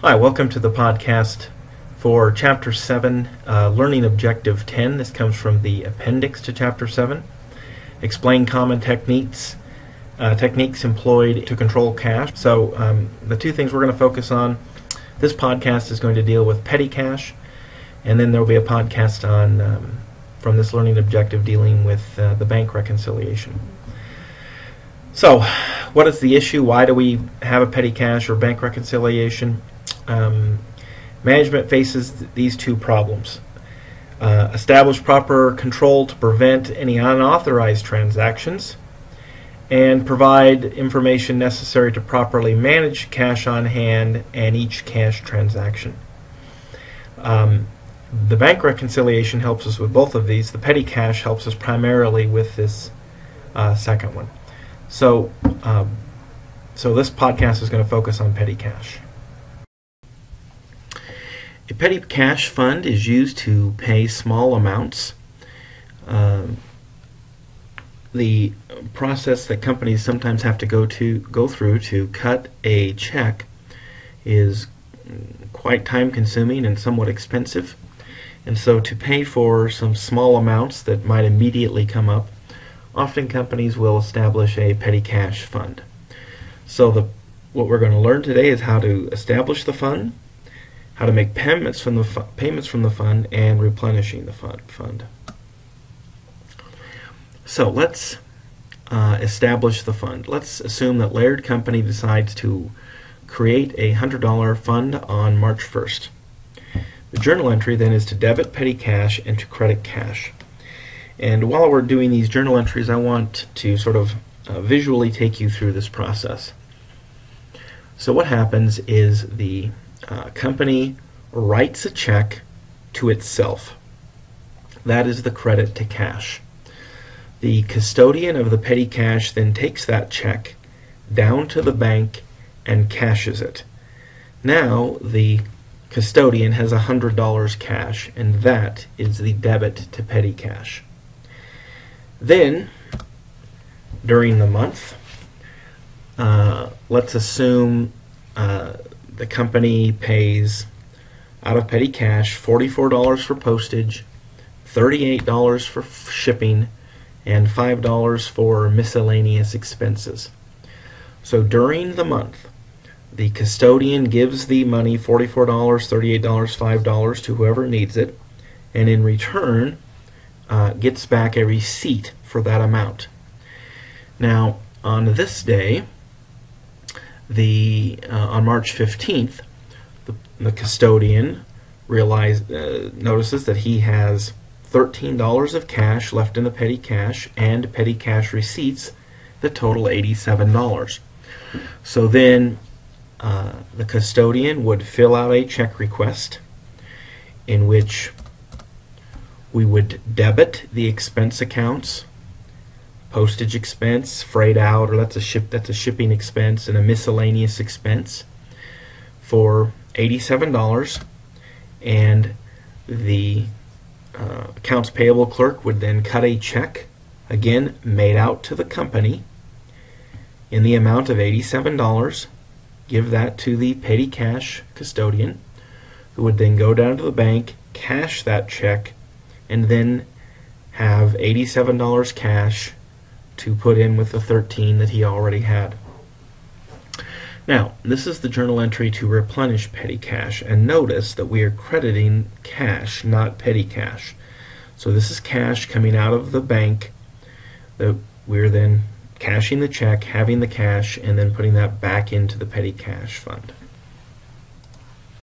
Hi, welcome to the podcast for Chapter 7, Learning Objective 10. This comes from the appendix to Chapter 7. Explain common techniques employed to control cash. So the two things we're going to focus on, this podcast is going to deal with petty cash, and then there will be a podcast on from this learning objective dealing with the bank reconciliation. So what is the issue? Why do we have a petty cash or bank reconciliation? Management faces these two problems. Establish proper control to prevent any unauthorized transactions, and provide information necessary to properly manage cash on hand and each cash transaction. The bank reconciliation helps us with both of these. The petty cash helps us primarily with this second one. So this podcast is going to focus on petty cash. A petty cash fund is used to pay small amounts. The process that companies sometimes have to go through to cut a check is quite time-consuming and somewhat expensive. And so to pay for some small amounts that might immediately come up, often companies will establish a petty cash fund. So what we're going to learn today is how to establish the fund, how to make payments from the fund, and replenishing the fund. So let's establish the fund. Let's assume that Laird Company decides to create a $100 fund on March 1st. The journal entry then is to debit petty cash and to credit cash. And while we're doing these journal entries, I want to sort of visually take you through this process. So what happens is the company writes a check to itself. That is the credit to cash. The custodian of the petty cash then takes that check down to the bank and cashes it. Now the custodian has $100 cash, and that is the debit to petty cash. Then, during the month, let's assume the company pays out of petty cash $44 for postage, $38 for shipping, and $5 for miscellaneous expenses. So during the month, the custodian gives the money, $44, $38, $5 to whoever needs it, and in return gets back a receipt for that amount. Now, on this day, on March 15th, the custodian notices that he has $13 of cash left in the petty cash and petty cash receipts that total $87. So then the custodian would fill out a check request in which we would debit the expense accounts, postage expense, freight out, or that's a shipping expense, and a miscellaneous expense for $87, and the accounts payable clerk would then cut a check, again made out to the company, in the amount of $87, give that to the petty cash custodian, who would then go down to the bank, cash that check, and then have $87 cash to put in with the $13 that he already had. Now, this is the journal entry to replenish petty cash, and notice that we are crediting cash, not petty cash. So this is cash coming out of the bank that we're then cashing the check, having the cash, and then putting that back into the petty cash fund.